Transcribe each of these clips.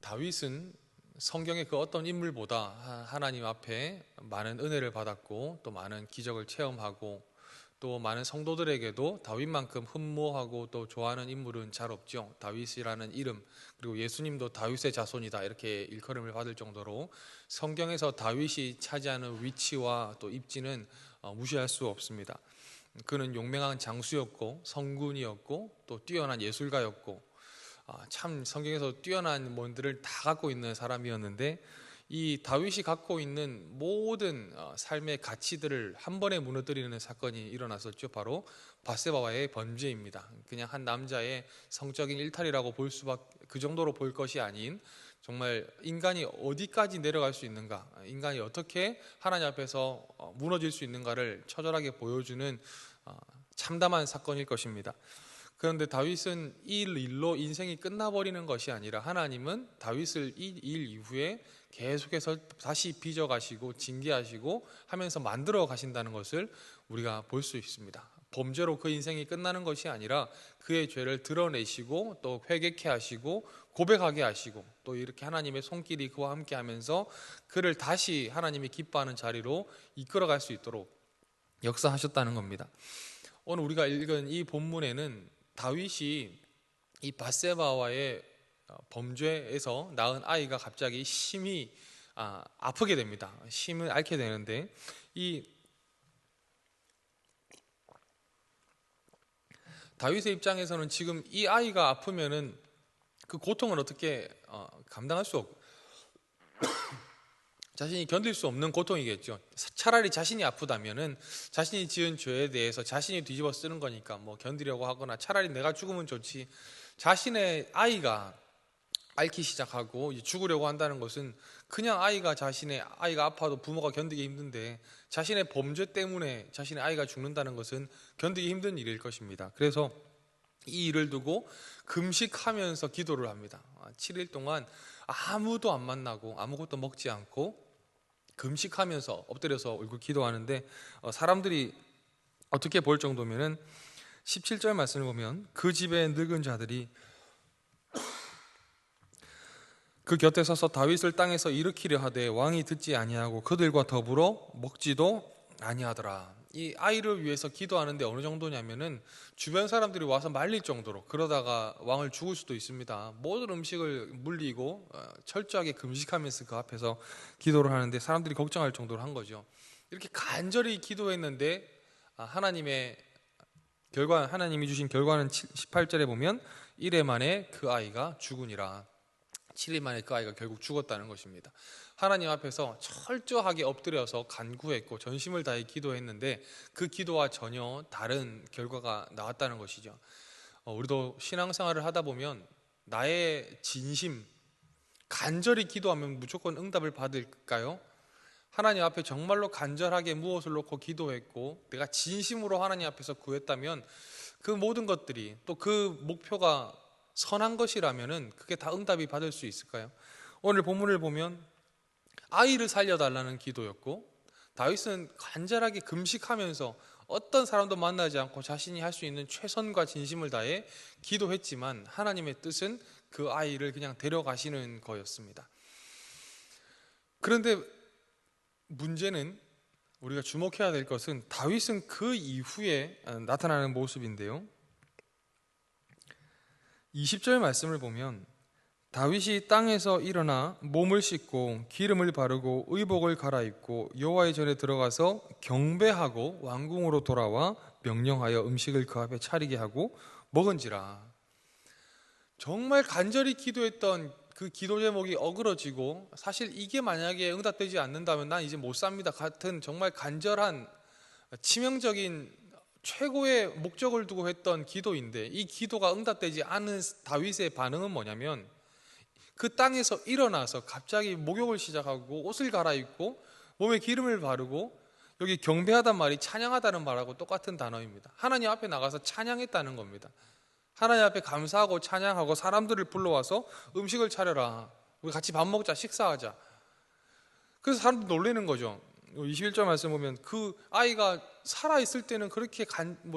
다윗은 성경의 그 어떤 인물보다 하나님 앞에 많은 은혜를 받았고 또 많은 기적을 체험하고 또 많은 성도들에게도 다윗만큼 흠모하고 또 좋아하는 인물은 잘 없죠. 다윗이라는 이름, 그리고 예수님도 다윗의 자손이다 이렇게 일컬음을 받을 정도로 성경에서 다윗이 차지하는 위치와 또 입지는 무시할 수 없습니다. 그는 용맹한 장수였고 성군이었고 또 뛰어난 예술가였고 참 성경에서 뛰어난 뭔들을 다 갖고 있는 사람이었는데, 이 다윗이 갖고 있는 모든 삶의 가치들을 한 번에 무너뜨리는 사건이 일어났었죠. 바로 밧세바와의 범죄입니다. 그냥 한 남자의 성적인 일탈이라고 볼 수밖에, 그 정도로 볼 것이 아닌, 정말 인간이 어디까지 내려갈 수 있는가, 인간이 어떻게 하나님 앞에서 무너질 수 있는가를 처절하게 보여주는 참담한 사건일 것입니다. 그런데 다윗은 이 일로 인생이 끝나버리는 것이 아니라 하나님은 다윗을 이 일 이후에 계속해서 다시 빚어가시고 징계하시고 하면서 만들어 가신다는 것을 우리가 볼 수 있습니다. 범죄로 그 인생이 끝나는 것이 아니라 그의 죄를 드러내시고 또 회개케 하시고 고백하게 하시고 또 이렇게 하나님의 손길이 그와 함께 하면서 그를 다시 하나님이 기뻐하는 자리로 이끌어갈 수 있도록 역사하셨다는 겁니다. 오늘 우리가 읽은 이 본문에는 다윗이 이 밧세바와의 범죄에서 낳은 아이가 갑자기 심히 아프게 됩니다. 심을 앓게 되는데, 이 다윗의 입장에서는 지금 이 아이가 아프면은 그 고통을 어떻게 감당할 수 없고 자신이 견딜 수 없는 고통이겠죠. 차라리 자신이 아프다면은 자신이 지은 죄에 대해서 자신이 뒤집어 쓰는 거니까 뭐 견디려고 하거나 차라리 내가 죽으면 좋지, 자신의 아이가 앓기 시작하고 죽으려고 한다는 것은 그냥 자신의 아이가 아파도 부모가 견디기 힘든데 자신의 범죄 때문에 자신의 아이가 죽는다는 것은 견디기 힘든 일일 것입니다. 그래서 이 일을 두고 금식하면서 기도를 합니다. 7일 동안 아무도 안 만나고 아무것도 먹지 않고 금식하면서 엎드려서 얼굴 기도하는데, 사람들이 어떻게 볼 정도면은 17절 말씀을 보면 그 집에 늙은 자들이 그 곁에 서서 다윗을 땅에서 일으키려 하되 왕이 듣지 아니하고 그들과 더불어 먹지도 아니하더라. 이 아이를 위해서 기도하는데 어느 정도냐면은 주변 사람들이 와서 말릴 정도로, 그러다가 왕을 죽을 수도 있습니다. 모든 음식을 물리고 철저하게 금식하면서 그 앞에서 기도를 하는데 사람들이 걱정할 정도로 한 거죠. 이렇게 간절히 기도했는데 하나님이 주신 결과는 18절에 보면 이래 만에 그 아이가 죽으니라. 7일 만에 그 아이가 결국 죽었다는 것입니다. 하나님 앞에서 철저하게 엎드려서 간구했고 전심을 다해 기도했는데 그 기도와 전혀 다른 결과가 나왔다는 것이죠. 우리도 신앙생활을 하다 보면 나의 진심, 간절히 기도하면 무조건 응답을 받을까요? 하나님 앞에 정말로 간절하게 무엇을 놓고 기도했고 내가 진심으로 하나님 앞에서 구했다면 그 모든 것들이, 또 그 목표가 선한 것이라면은 그게 다 응답이 받을 수 있을까요? 오늘 본문을 보면 아이를 살려달라는 기도였고, 다윗은 간절하게 금식하면서 어떤 사람도 만나지 않고 자신이 할 수 있는 최선과 진심을 다해 기도했지만 하나님의 뜻은 그 아이를 그냥 데려가시는 거였습니다. 그런데 문제는, 우리가 주목해야 될 것은 다윗은 그 이후에 나타나는 모습인데요, 20절 말씀을 보면 다윗이 땅에서 일어나 몸을 씻고 기름을 바르고 의복을 갈아입고 여호와의 전에 들어가서 경배하고 왕궁으로 돌아와 명령하여 음식을 그 앞에 차리게 하고 먹은지라. 정말 간절히 기도했던 그 기도 제목이 어그러지고, 사실 이게 만약에 응답되지 않는다면 난 이제 못 삽니다 같은 정말 간절한 치명적인 최고의 목적을 두고 했던 기도인데, 이 기도가 응답되지 않은 다윗의 반응은 뭐냐면 그 땅에서 일어나서 갑자기 목욕을 시작하고 옷을 갈아입고 몸에 기름을 바르고, 여기 경배하단 말이 찬양하다는 말하고 똑같은 단어입니다. 하나님 앞에 나가서 찬양했다는 겁니다. 하나님 앞에 감사하고 찬양하고 사람들을 불러와서 음식을 차려라, 우리 같이 밥 먹자, 식사하자. 그래서 사람들 놀라는 거죠. 21절 말씀 보면 그 아이가 살아있을 때는 그렇게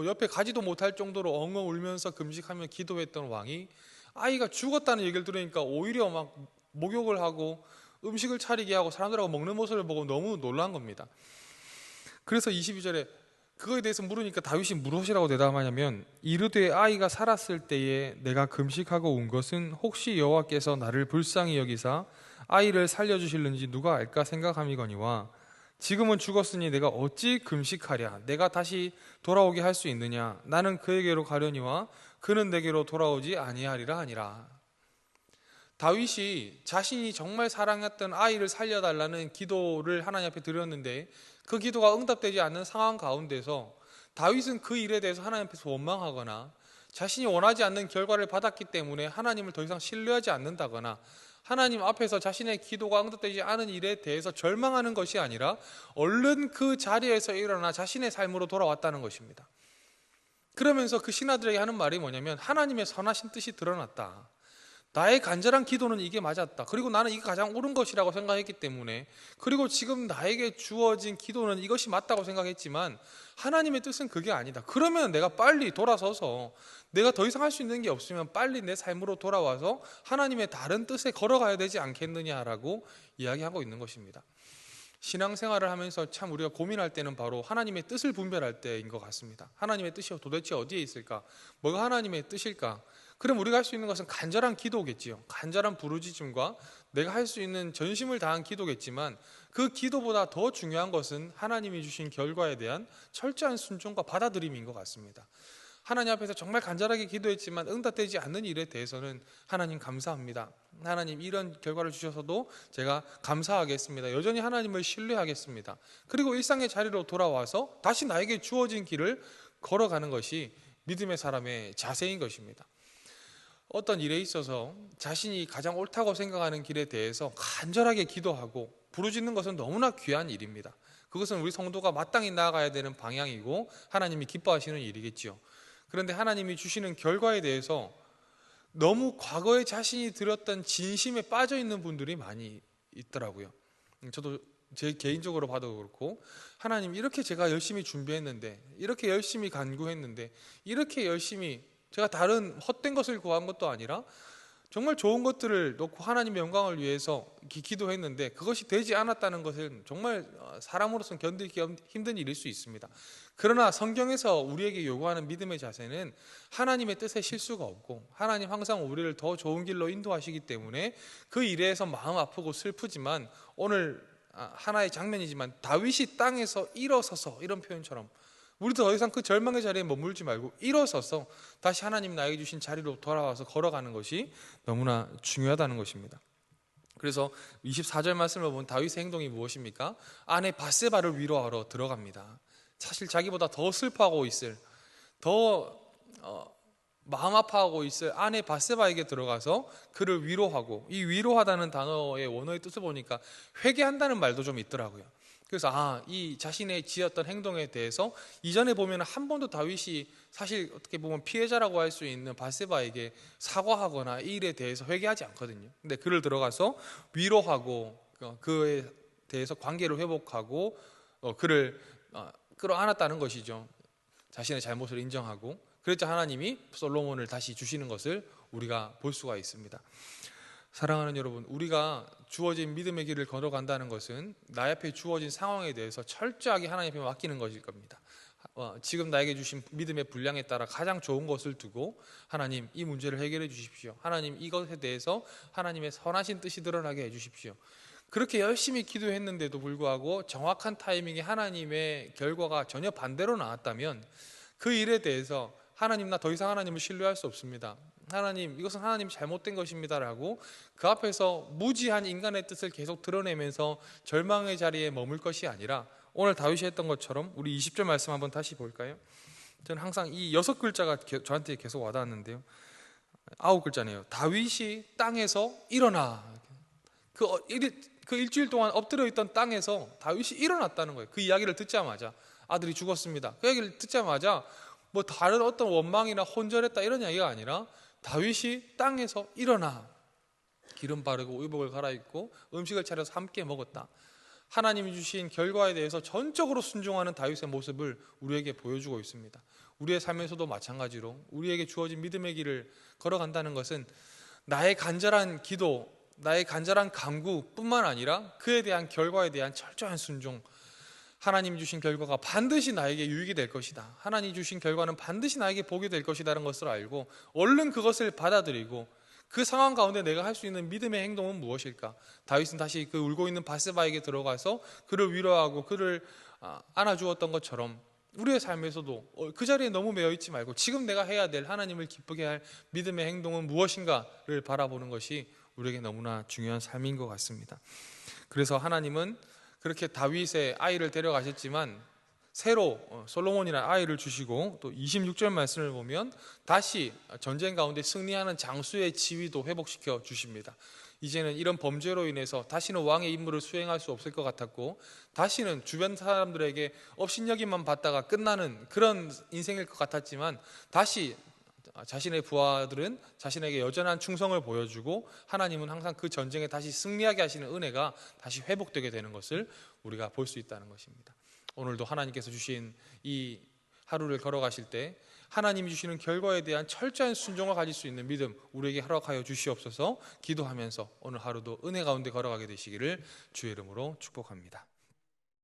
옆에 가지도 못할 정도로 엉엉 울면서 금식하며 기도했던 왕이 아이가 죽었다는 얘기를 들으니까 오히려 막 목욕을 하고 음식을 차리게 하고 사람들하고 먹는 모습을 보고 너무 놀란 겁니다. 그래서 22절에 그거에 대해서 물으니까 다윗이 무엇이라고 대답하냐면, 이르되 아이가 살았을 때에 내가 금식하고 온 것은 혹시 여호와께서 나를 불쌍히 여기사 아이를 살려주실는지 누가 알까 생각함이거니와 지금은 죽었으니 내가 어찌 금식하랴. 내가 다시 돌아오게 할 수 있느냐. 나는 그에게로 가려니와 그는 내게로 돌아오지 아니하리라 하니라. 다윗이 자신이 정말 사랑했던 아이를 살려달라는 기도를 하나님 앞에 드렸는데 그 기도가 응답되지 않는 상황 가운데서 다윗은 그 일에 대해서 하나님 앞에서 원망하거나 자신이 원하지 않는 결과를 받았기 때문에 하나님을 더 이상 신뢰하지 않는다거나 하나님 앞에서 자신의 기도가 응답되지 않은 일에 대해서 절망하는 것이 아니라 얼른 그 자리에서 일어나 자신의 삶으로 돌아왔다는 것입니다. 그러면서 그 신하들에게 하는 말이 뭐냐면, 하나님의 선하신 뜻이 드러났다. 나의 간절한 기도는 이게 맞았다. 그리고 나는 이게 가장 옳은 것이라고 생각했기 때문에, 그리고 지금 나에게 주어진 기도는 이것이 맞다고 생각했지만 하나님의 뜻은 그게 아니다. 그러면 내가 빨리 돌아서서 내가 더 이상 할 수 있는 게 없으면 빨리 내 삶으로 돌아와서 하나님의 다른 뜻에 걸어가야 되지 않겠느냐라고 이야기하고 있는 것입니다. 신앙생활을 하면서 참 우리가 고민할 때는 바로 하나님의 뜻을 분별할 때인 것 같습니다. 하나님의 뜻이 도대체 어디에 있을까? 뭐가 하나님의 뜻일까? 그럼 우리가 할 수 있는 것은 간절한 기도겠지요. 간절한 부르짖음과 내가 할 수 있는 전심을 다한 기도겠지만 그 기도보다 더 중요한 것은 하나님이 주신 결과에 대한 철저한 순종과 받아들임인 것 같습니다. 하나님 앞에서 정말 간절하게 기도했지만 응답되지 않는 일에 대해서는 하나님 감사합니다. 하나님 이런 결과를 주셔서도 제가 감사하겠습니다. 여전히 하나님을 신뢰하겠습니다. 그리고 일상의 자리로 돌아와서 다시 나에게 주어진 길을 걸어가는 것이 믿음의 사람의 자세인 것입니다. 어떤 일에 있어서 자신이 가장 옳다고 생각하는 길에 대해서 간절하게 기도하고 부르짖는 것은 너무나 귀한 일입니다. 그것은 우리 성도가 마땅히 나아가야 되는 방향이고 하나님이 기뻐하시는 일이겠지요. 그런데 하나님이 주시는 결과에 대해서 너무 과거에 자신이 드렸던 진심에 빠져 있는 분들이 많이 있더라고요. 저도 제 개인적으로 봐도 그렇고, 하나님 이렇게 제가 열심히 준비했는데, 이렇게 열심히 간구했는데, 이렇게 열심히 제가 다른 헛된 것을 구한 것도 아니라 정말 좋은 것들을 놓고 하나님의 영광을 위해서 기도했는데 그것이 되지 않았다는 것은 정말 사람으로서는 견디기 힘든 일일 수 있습니다. 그러나 성경에서 우리에게 요구하는 믿음의 자세는 하나님의 뜻에 실수가 없고 하나님 항상 우리를 더 좋은 길로 인도하시기 때문에 그 일에서 마음 아프고 슬프지만, 오늘 하나의 장면이지만 다윗이 땅에서 일어서서, 이런 표현처럼 우리도 더 이상 그 절망의 자리에 머물지 말고 일어서서 다시 하나님 나에게 주신 자리로 돌아와서 걸어가는 것이 너무나 중요하다는 것입니다. 그래서 24절 말씀을 보면 다윗의 행동이 무엇입니까? 아내 밧세바를 위로하러 들어갑니다. 사실 자기보다 더 슬퍼하고 있을, 더 마음 아파하고 있을 아내 밧세바에게 들어가서 그를 위로하고, 이 위로하다는 단어의 원어의 뜻을 보니까 회개한다는 말도 좀 있더라고요. 그래서 이 자신의 지었던 행동에 대해서 이전에 보면 한 번도 다윗이 사실 어떻게 보면 피해자라고 할 수 있는 밧세바에게 사과하거나 이 일에 대해서 회개하지 않거든요. 근데 그를 들어가서 위로하고 그에 대해서 관계를 회복하고 그를 끌어안았다는 것이죠. 자신의 잘못을 인정하고. 그랬자 하나님이 솔로몬을 다시 주시는 것을 우리가 볼 수가 있습니다. 사랑하는 여러분, 우리가 주어진 믿음의 길을 걸어간다는 것은 나 앞에 주어진 상황에 대해서 철저하게 하나님 앞에 맡기는 것일 겁니다. 지금 나에게 주신 믿음의 분량에 따라 가장 좋은 것을 두고, 하나님 이 문제를 해결해 주십시오. 하나님 이것에 대해서 하나님의 선하신 뜻이 드러나게 해 주십시오. 그렇게 열심히 기도했는데도 불구하고 정확한 타이밍에 하나님의 결과가 전혀 반대로 나왔다면 그 일에 대해서 하나님, 나 더 이상 하나님을 신뢰할 수 없습니다. 하나님, 이것은 하나님 잘못된 것입니다 라고 그 앞에서 무지한 인간의 뜻을 계속 드러내면서 절망의 자리에 머물 것이 아니라, 오늘 다윗이 했던 것처럼 우리 20절 말씀 한번 다시 볼까요? 저는 항상 이 6글자가 저한테 계속 와닿았는데요, 9글자네요. 다윗이 땅에서 일어나. 그 일주일 동안 엎드려 있던 땅에서 다윗이 일어났다는 거예요. 그 이야기를 듣자마자, 아들이 죽었습니다, 그 얘기를 듣자마자 뭐 다른 어떤 원망이나 혼절했다 이런 이야기가 아니라 다윗이 땅에서 일어나 기름 바르고 의복을 갈아입고 음식을 차려서 함께 먹었다. 하나님이 주신 결과에 대해서 전적으로 순종하는 다윗의 모습을 우리에게 보여주고 있습니다. 우리의 삶에서도 마찬가지로 우리에게 주어진 믿음의 길을 걸어간다는 것은 나의 간절한 기도, 나의 간절한 간구뿐만 아니라 그에 대한 결과에 대한 철저한 순종, 하나님 주신 결과가 반드시 나에게 유익이 될 것이다, 하나님 주신 결과는 반드시 나에게 복이 될 것이라는 것을 알고 얼른 그것을 받아들이고 그 상황 가운데 내가 할 수 있는 믿음의 행동은 무엇일까? 다윗은 다시 그 울고 있는 바세바에게 들어가서 그를 위로하고 그를 안아주었던 것처럼 우리의 삶에서도 그 자리에 너무 매여 있지 말고 지금 내가 해야 될, 하나님을 기쁘게 할 믿음의 행동은 무엇인가를 바라보는 것이 우리에게 너무나 중요한 삶인 것 같습니다. 그래서 하나님은 그렇게 다윗의 아이를 데려가셨지만 새로 솔로몬이라는 아이를 주시고 또 26절 말씀을 보면 다시 전쟁 가운데 승리하는 장수의 지위도 회복시켜 주십니다. 이제는 이런 범죄로 인해서 다시는 왕의 임무를 수행할 수 없을 것 같았고 다시는 주변 사람들에게 업신여김만 받다가 끝나는 그런 인생일 것 같았지만 다시 자신의 부하들은 자신에게 여전한 충성을 보여주고 하나님은 항상 그 전쟁에 다시 승리하게 하시는 은혜가 다시 회복되게 되는 것을 우리가 볼 수 있다는 것입니다. 오늘도 하나님께서 주신 이 하루를 걸어가실 때 하나님이 주시는 결과에 대한 철저한 순종을 가질 수 있는 믿음 우리에게 허락하여 주시옵소서. 기도하면서 오늘 하루도 은혜 가운데 걸어가게 되시기를 주의 이름으로 축복합니다.